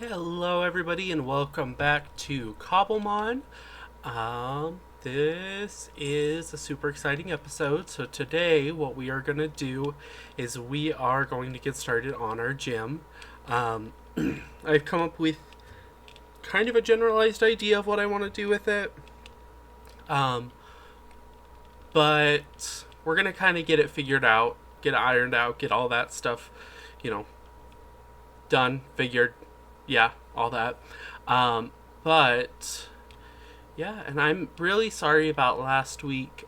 Hello, everybody, and welcome back to Cobblemon. This is a super exciting episode. So today, what we are going to do is we are going to get started on our gym. Um, I've come up with kind of a generalized idea of what I want to do with it, um, but we're going to kind of get it figured out, get it ironed out, get all that stuff, you know, done, figured, yeah, all that. But yeah, and I'm really sorry about last week.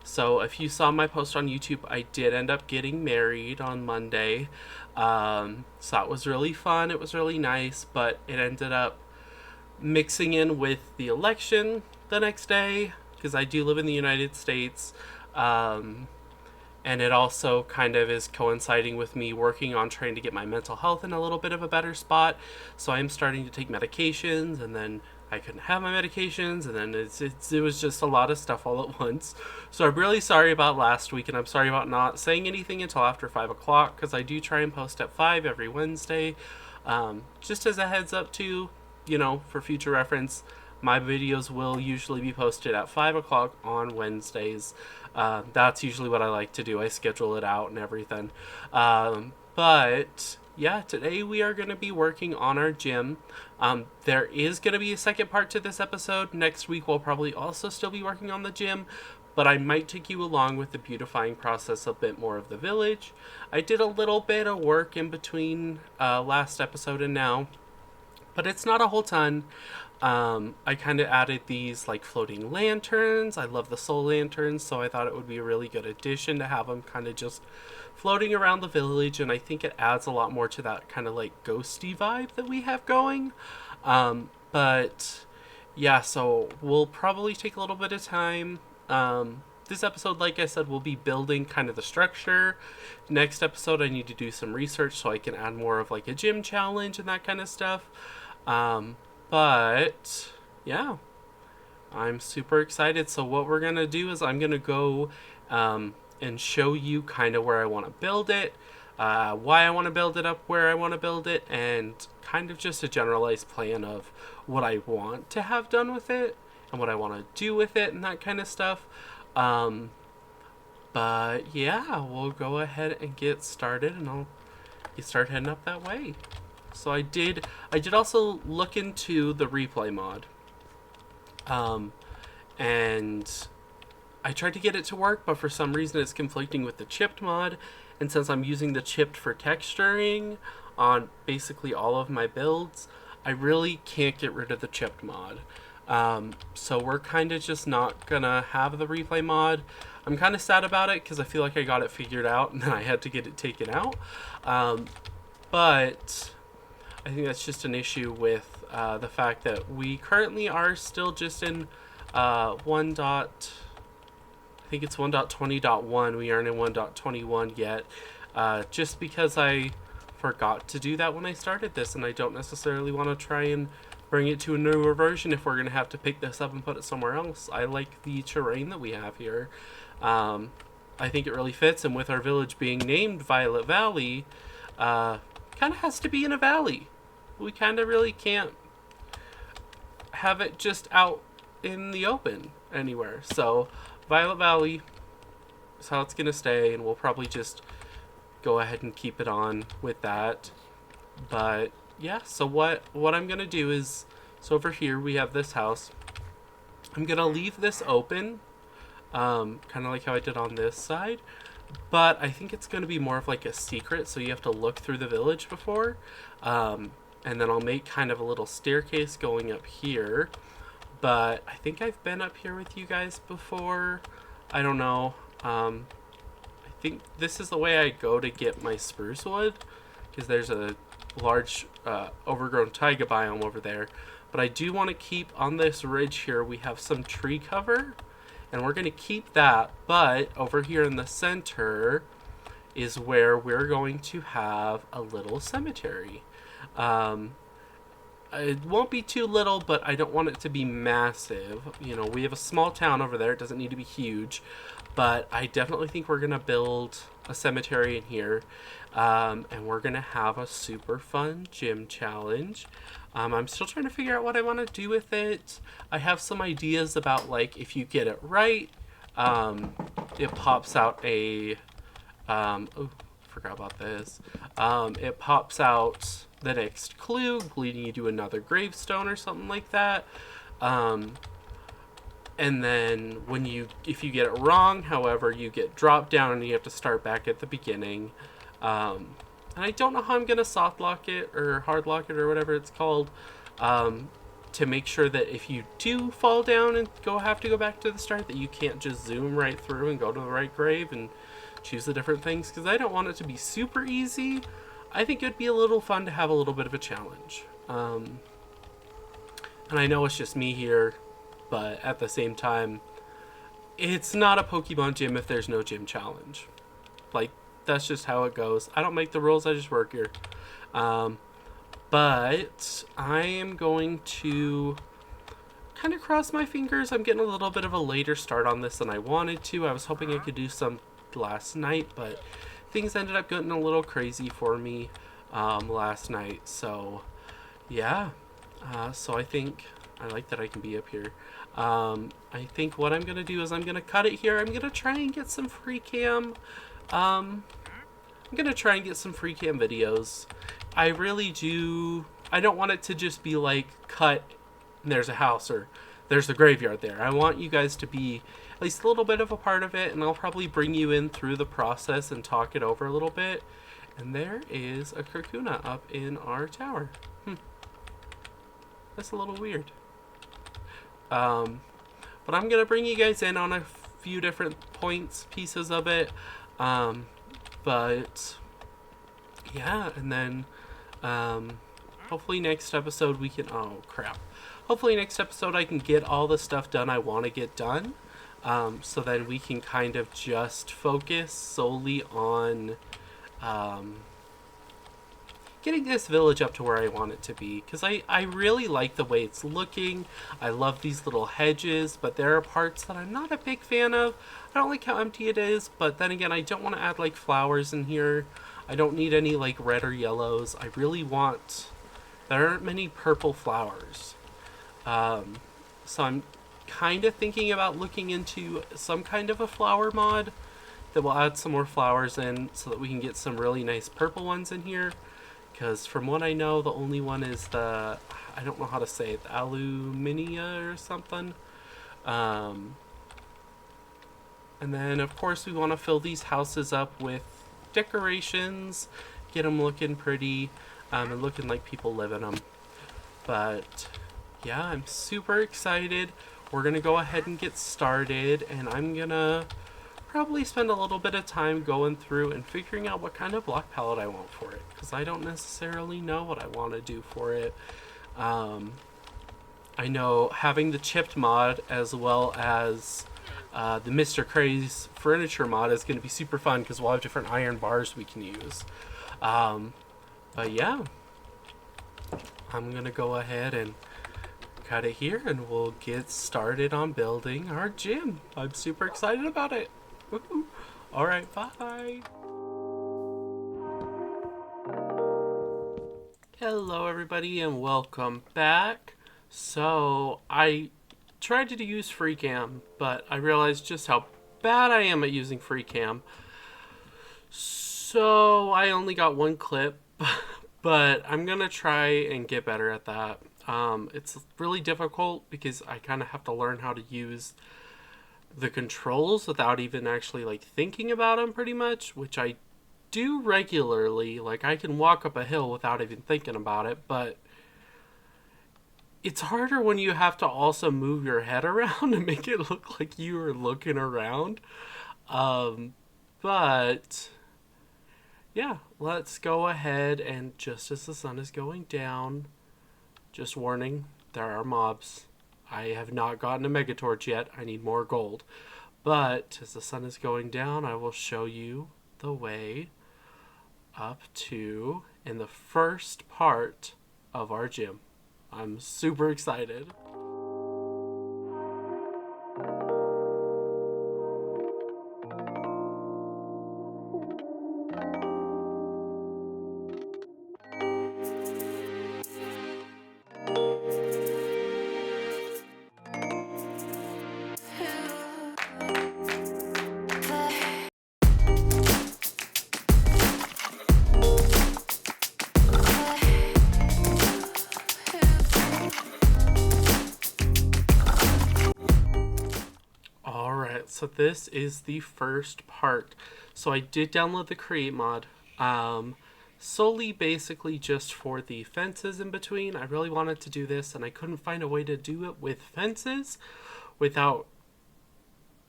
So if you saw my post on YouTube, I did end up getting married on Monday. So that was really fun. It was really nice, but it ended up mixing in with the election the next day because I do live in the United States. Um, and it also kind of is coinciding with me working on trying to get my mental health in a little bit of a better spot. So I'm starting to take medications, and then I couldn't have my medications, and then it was just a lot of stuff all at once. So I'm really sorry about last week, and I'm sorry about not saying anything until after 5 o'clock because I do try and post at 5 every Wednesday. Just as a heads up, too, for future reference, my videos will usually be posted at 5 o'clock on Wednesdays. That's usually what I like to do. I schedule it out and everything. But yeah, today we are going to be working on our gym. There is going to be a second part to this episode. Next week we'll probably also still be working on the gym, but I might take you along with the beautifying process a bit more of the village. I did a little bit of work in between last episode and now, but it's not a whole ton. I kind of added these like floating lanterns. I love the soul lanterns, so I thought it would be a really good addition to have them kind of just floating around the village, and I think it adds a lot more to that kind of like ghosty vibe that we have going. But yeah, so we'll probably take a little bit of time. This episode, like I said, will be building kind of the structure. Next episode, I need to do some research so I can add more of like a gym challenge and that kind of stuff. But yeah, I'm super excited. So what we're gonna do is I'm gonna go and show you kind of where I want to build it, why I want to build it up, where I want to build it, and kind of just a generalized plan of what I want to have done with it and what I want to do with it and that kind of stuff. But yeah, we'll go ahead and get started, and I'll start heading up that way. So I did also look into the replay mod. And I tried to get it to work, but for some reason it's conflicting with the chipped mod. And since I'm using the chipped for texturing on basically all of my builds, I really can't get rid of the chipped mod. So we're kind of just not gonna have the replay mod. I'm kind of sad about it because I feel like I got it figured out and then I had to get it taken out. But I think that's just an issue with the fact that we currently are still just in 1. I think it's 1.20.1. We aren't in 1.21 yet. Just because I forgot to do that when I started this, and I don't necessarily want to try and bring it to a newer version if we're going to have to pick this up and put it somewhere else. I like the terrain that we have here. I think it really fits, and with our village being named Violet Valley, kind of has to be in a valley. We kind of really can't have it just out in the open anywhere. So Violet Valley is how it's going to stay, and we'll probably just go ahead and keep it on with that. But yeah, so what I'm going to do is, so over here we have this house. I'm going to leave this open, kind of like how I did on this side. But I think it's going to be more of like a secret, so you have to look through the village before. And then I'll make kind of a little staircase going up here. But I think I've been up here with you guys before. I don't know. I think this is the way I go to get my spruce wood, because there's a large overgrown taiga biome over there. But I do want to keep on this ridge here, we have some tree cover, and we're going to keep that. But over here in the center is where we're going to have a little cemetery. It won't be too little, but I don't want it to be massive. We have a small town over there. It doesn't need to be huge, but I definitely think we're going to build a cemetery in here. And we're gonna have a super fun gym challenge. I'm still trying to figure out what I want to do with it. I have some ideas about, like, if you get it right, it pops out a oh, forgot about this. It pops out the next clue, leading you to another gravestone or something like that. And then if you get it wrong, however, you get dropped down and you have to start back at the beginning. And I don't know how I'm gonna soft lock it or hard lock it or whatever it's called, to make sure that if you do fall down and have to go back to the start, that you can't just zoom right through and go to the right grave and choose the different things, because I don't want it to be super easy. I think it'd be a little fun to have a little bit of a challenge. And I know it's just me here, but at the same time, it's not a Pokemon gym if there's no gym challenge. Like, that's just how it goes. I don't make the rules, I just work here. But I am going to kind of cross my fingers. I'm getting a little bit of a later start on this than I wanted to. I was hoping I could do some last night, but things ended up getting a little crazy for me last night. So, yeah. So I think I like that I can be up here. I think what I'm going to do is I'm going to cut it here. I'm going to try and get some free cam. I'm going to try and get some free cam videos. I really do. I don't want it to just be like cut and there's a house or there's the graveyard there. I want you guys to be at least a little bit of a part of it, and I'll probably bring you in through the process and talk it over a little bit. And there is a Kakuna up in our tower. That's a little weird. But I'm going to bring you guys in on a few different pieces of it. But yeah, and then hopefully next episode we can, oh crap. Hopefully next episode I can get all the stuff done I want to get done. So then we can kind of just focus solely on getting this village up to where I want it to be. Because I really like the way it's looking. I love these little hedges, but there are parts that I'm not a big fan of. I don't like how empty it is, but then again, I don't want to add like flowers in here. I don't need any like red or yellows. I really want... There aren't many purple flowers. So I'm kind of thinking about looking into some kind of a flower mod that will add some more flowers in so that we can get some really nice purple ones in here. Because from what I know, the only one is the... I don't know how to say it. The Aluminia or something. And then, of course, we want to fill these houses up with decorations. Get them looking pretty. And looking like people live in them. But yeah, I'm super excited. We're going to go ahead and get started. And I'm going to probably spend a little bit of time going through and figuring out what kind of block palette I want for it, because I don't necessarily know what I want to do for it. I know having the chipped mod as well as the Mr. Craze furniture mod is going to be super fun, because we'll have different iron bars we can use. But yeah, I'm going to go ahead and cut it here and we'll get started on building our gym. I'm super excited about it. Alright, bye. Hello everybody and welcome back. So I tried to use FreeCam, but I realized just how bad I am at using FreeCam. So I only got one clip, but I'm gonna try and get better at that. It's really difficult because I kind of have to learn how to use the controls without even actually like thinking about them pretty much, which I do regularly. Like, I can walk up a hill without even thinking about it, but it's harder when you have to also move your head around to make it look like you are looking around. But yeah, let's go ahead and just as the sun is going down, just warning, there are mobs. I have not gotten a Megatorch yet. I need more gold. But as the sun is going down, I will show you the way up to in the first part of our gym. I'm super excited. so this is the first part. So I did download the Create mod, solely basically just for the fences in between. I really wanted to do this, and I couldn't find a way to do it with fences without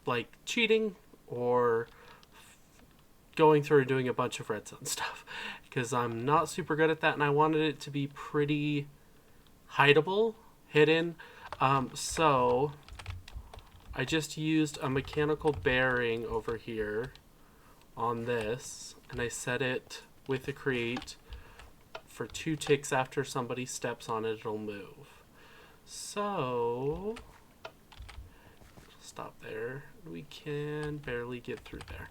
like cheating or going through and doing a bunch of redstone stuff, because I'm not super good at that, and I wanted it to be pretty hidden. So I just used a mechanical bearing over here on this, and I set it with the Create for 2 ticks. After somebody steps on it, it'll move. So stop there. We can barely get through there.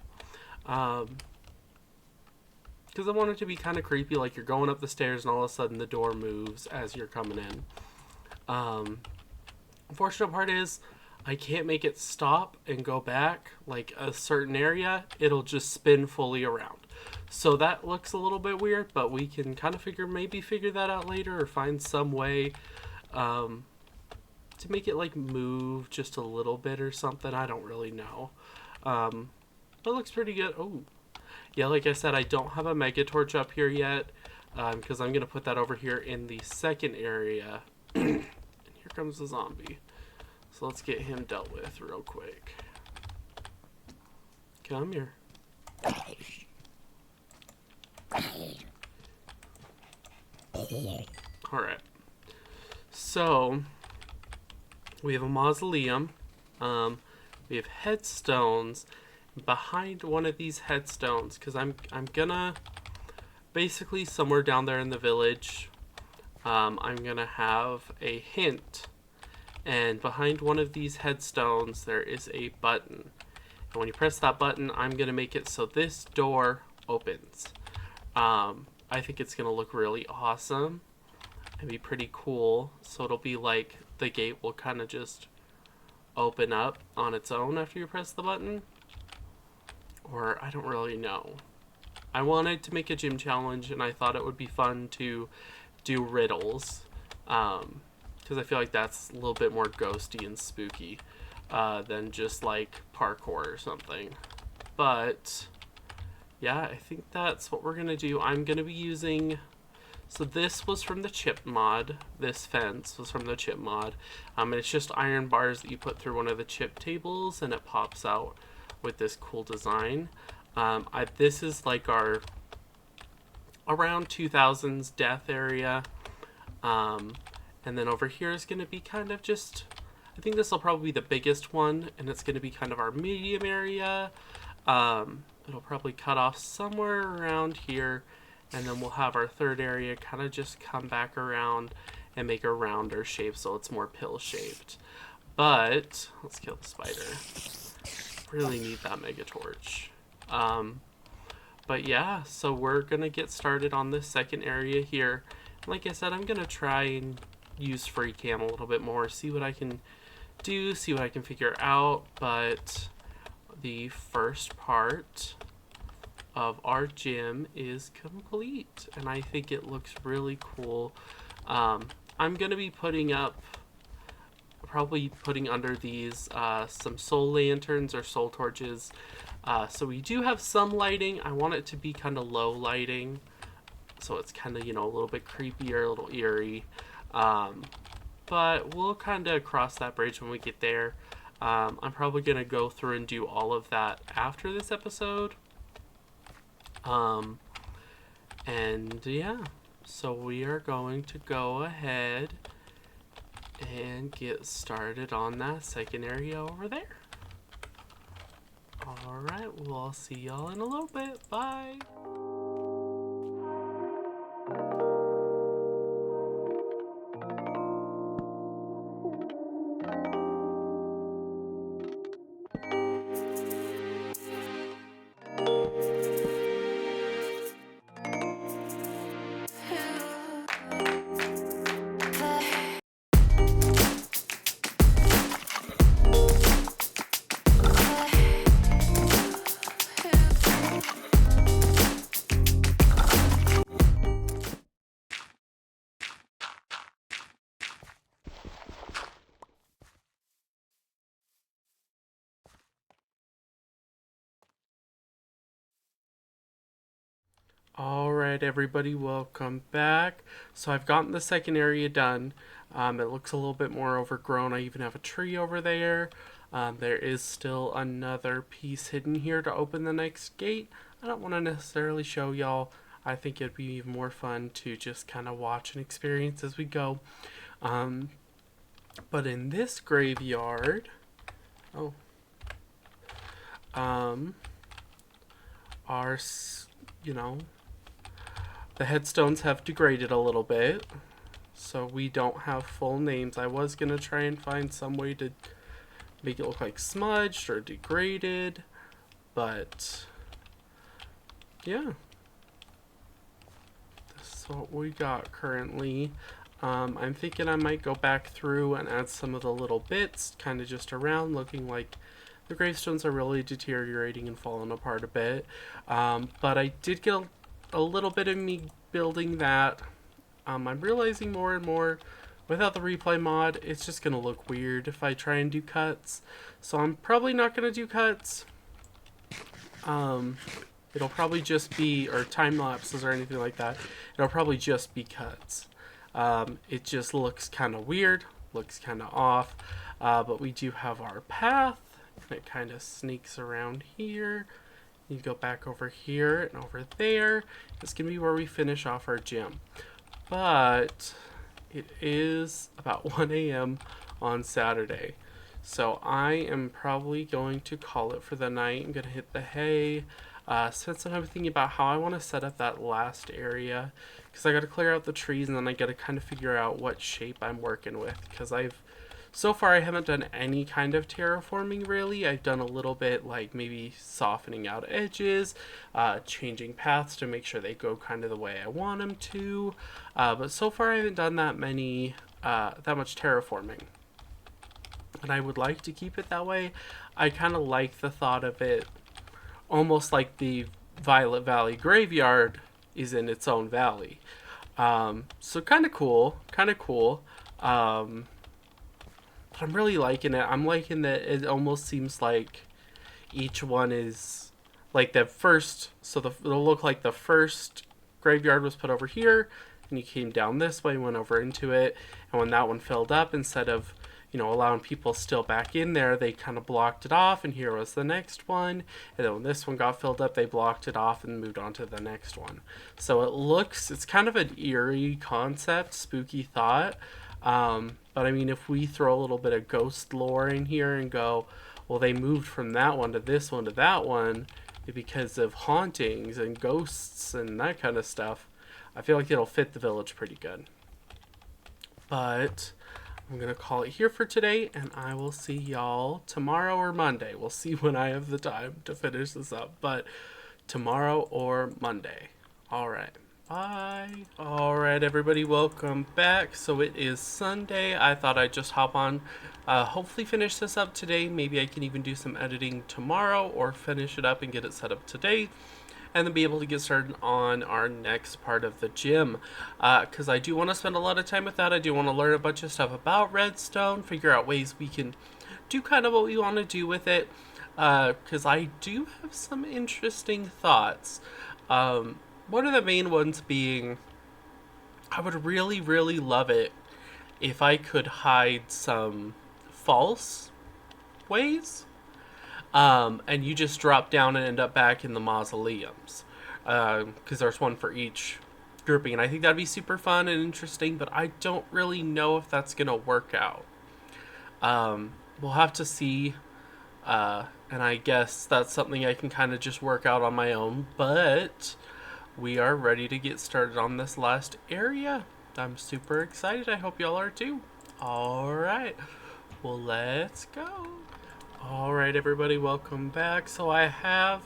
Because I want it to be kind of creepy, like you're going up the stairs and all of a sudden the door moves as you're coming in. Unfortunate part is I can't make it stop and go back like a certain area. It'll just spin fully around. So that looks a little bit weird, but we can kind of figure that out later, or find some way to make it like move just a little bit or something. I don't really know. It looks pretty good. Oh, yeah, like I said, I don't have a mega torch up here yet, because I'm going to put that over here in the second area. And here comes the zombie. So let's get him dealt with real quick. Come here. Alright. So, we have a mausoleum. We have headstones. Behind one of these headstones, because I'm gonna basically somewhere down there in the village, I'm gonna have a hint, and behind one of these headstones there is a button, and when you press that button, I'm gonna make it so this door opens. I think it's gonna look really awesome and be pretty cool. So it'll be like the gate will kind of just open up on its own after you press the button. Or I don't really know. I wanted to make a gym challenge, and I thought it would be fun to do riddles, because I feel like that's a little bit more ghosty and spooky than just like parkour or something. But yeah, I think that's what we're gonna do. I'm gonna be using, so this was from the chip mod. This fence was from the chip mod. And it's just iron bars that you put through one of the chip tables, and it pops out with this cool design. This is like our around 2000s death area, and then over here is going to be kind of just, I think this will probably be the biggest one, and it's going to be kind of our medium area. It'll probably cut off somewhere around here, and then we'll have our third area kind of just come back around and make a rounder shape so it's more pill shaped. But let's kill the spider. Really need that mega torch. But yeah, so we're gonna get started on this second area here. Like I said, I'm gonna try and use free cam a little bit more, see what I can do, see what I can figure out. But the first part of our gym is complete, and I think it looks really cool. I'm gonna be putting up, probably putting under these some soul lanterns or soul torches. So we do have some lighting. I want it to be kind of low lighting, so it's kind of, you know, a little bit creepier, a little eerie. But we'll kind of cross that bridge when we get there. I'm probably gonna go through and do all of that after this episode. And yeah, so we are going to go ahead and get started on that second area over there. Alright, well, I'll see y'all in a little bit. Bye! All right, everybody, welcome back. So I've gotten the second area done. It looks a little bit more overgrown. I even have a tree over there. There is still another piece hidden here to open the next gate. I don't want to necessarily show y'all. I think it'd be even more fun to just kind of watch and experience as we go. But in this graveyard, oh, our, you know, the headstones have degraded a little bit, so we don't have full names. I was going to try and find some way to make it look like smudged or degraded, but yeah, this is what we got currently. I'm thinking I might go back through and add some of the little bits, kind of just around, looking like the gravestones are really deteriorating and falling apart a bit. But I did get a little bit of me building that. I'm realizing more and more without the replay mod, it's just going to look weird if I try and do cuts. So I'm probably not going to do cuts. It'll probably just be, or time lapses or anything like that. It'll probably just be cuts. It just looks kind of weird, looks kind of off. But we do have our path, and it kind of sneaks around here. You go back over here and over there. It's going to be where we finish off our gym. But it is about 1 a.m. on Saturday. So I am probably going to call it for the night. I'm going to hit the hay. Spend some time thinking about how I want to set up that last area. Because I got to clear out the trees and then I got to kind of figure out what shape I'm working with. Because so far I haven't done any kind of terraforming really. I've done a little bit like maybe softening out edges, changing paths to make sure they go kind of the way I want them to. But so far I haven't done that much terraforming. And I would like to keep it that way. I kind of like the thought of it almost like the Violet Valley graveyard is in its own valley. So kind of cool. I'm really liking it. I'm liking that it almost seems like each one is like the first. So it'll look like the first graveyard was put over here, and you came down this way, went over into it, and when that one filled up, instead of allowing people still back in there, they kind of blocked it off, and here was the next one. And then when this one got filled up, they blocked it off and moved on to the next one. So it's kind of an eerie concept, spooky thought. But I mean, if we throw a little bit of ghost lore in here and go, well, they moved from that one to this one to that one because of hauntings and ghosts and that kind of stuff, I feel like it'll fit the village pretty good. But I'm going to call it here for today, and I will see y'all tomorrow or Monday. We'll see when I have the time to finish this up, but tomorrow or Monday. All right. Bye. All right, everybody, welcome back. So it is Sunday. I thought I'd just hop on, hopefully finish this up today. Maybe I can even do some editing tomorrow or finish it up and get it set up today, and then be able to get started on our next part of the gym. Because I do want to spend a lot of time with that. I do want to learn a bunch of stuff about redstone, figure out ways we can do kind of what we want to do with it. Because I do have some interesting thoughts. One of the main ones being, I would really, really love it if I could hide some false ways. And you just drop down and end up back in the mausoleums. Because there's one for each grouping. And I think that'd be super fun and interesting, but I don't really know if that's going to work out. We'll have to see. And I guess that's something I can kind of just work out on my own. But we are ready to get started on this last area. I'm super excited. I hope y'all are too. All right. Well, let's go. All right, everybody, welcome back. So I have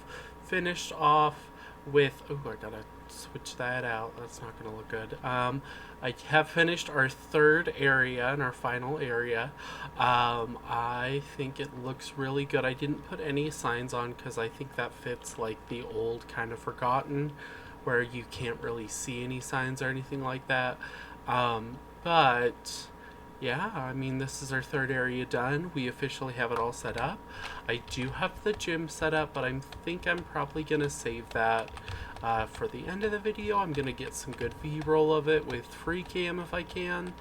finished off with... Oh, I gotta switch that out. That's not gonna look good. I have finished our third area and our final area. I think it looks really good. I didn't put any signs on because I think that fits like the old kind of Forgotten, where you can't really see any signs or anything like that. But yeah, I mean, this is our third area done. We officially have it all set up. I do have the gym set up, but I think I'm probably going to save that for the end of the video. I'm going to get some good B-roll of it with free cam if I can.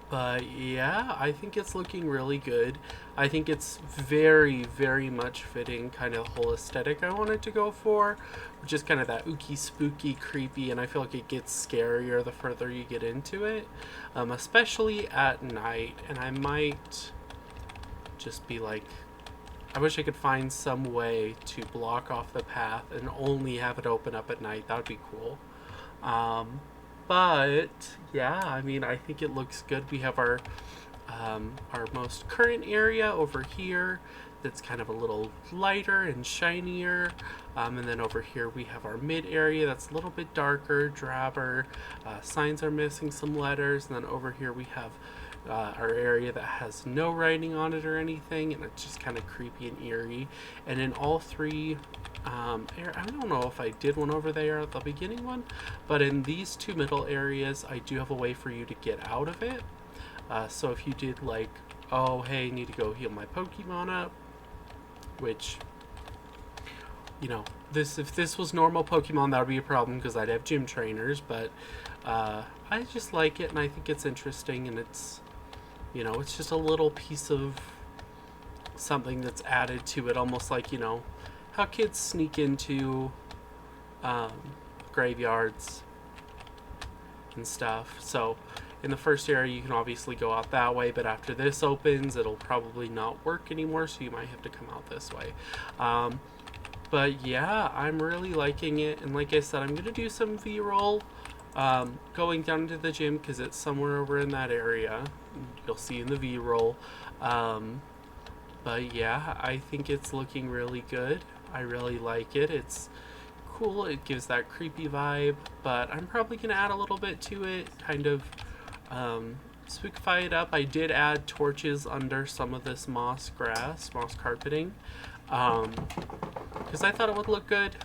But yeah, I think it's looking really good. I think it's very, very much fitting kind of the whole aesthetic I wanted to go for, which is kind of that ooky, spooky, creepy, and I feel like it gets scarier the further you get into it, especially at night. And I might just be like, I wish I could find some way to block off the path and only have it open up at night. That would be cool. But yeah, I mean, I think it looks good. We have our most current area over here that's kind of a little lighter and shinier, and then over here we have our mid area that's a little bit darker, drabber. Signs are missing some letters, and then over here we have our area that has no writing on it or anything, and it's just kind of creepy and eerie. And in all three I don't know if I did one over there at the beginning one, but in these two middle areas, I do have a way for you to get out of it. So if you did like, oh, hey, I need to go heal my Pokemon up, which, you know, if this was normal Pokemon, that would be a problem because I'd have gym trainers, but I just like it, and I think it's interesting, and it's, you know, it's just a little piece of something that's added to it, almost like, you know, how kids sneak into graveyards and stuff. So in the first area, you can obviously go out that way, but after this opens, it'll probably not work anymore, so you might have to come out this way. But yeah, I'm really liking it, and like I said, I'm going to do some V-roll going down to the gym because it's somewhere over in that area. You'll see in the V-roll. But yeah, I think it's looking really good. I really like it. It's cool. It gives that creepy vibe, but I'm probably going to add a little bit to it, kind of spookify it up. I did add torches under some of this moss carpeting, because I thought it would look good,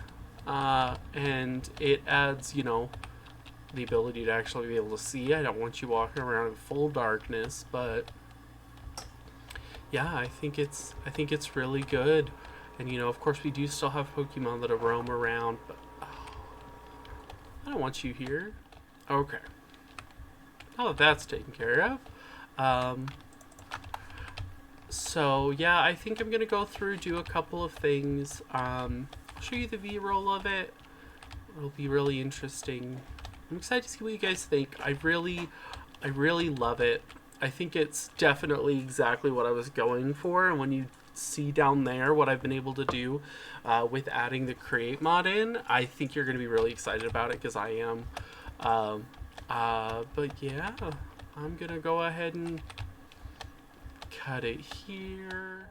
and it adds, you know, the ability to actually be able to see. I don't want you walking around in full darkness, but yeah, I think it's really good. And, you know, of course we do still have Pokemon that roam around, but I don't want you here. Okay. Now that that's taken care of. So, yeah, I think I'm going to go through, do a couple of things. I'll show you the V-roll of it. It'll be really interesting. I'm excited to see what you guys think. I really love it. I think it's definitely exactly what I was going for, and when you see down there what I've been able to do with adding the create mod in, I think you're going to be really excited about it, because I am. But yeah, I'm going to go ahead and cut it here.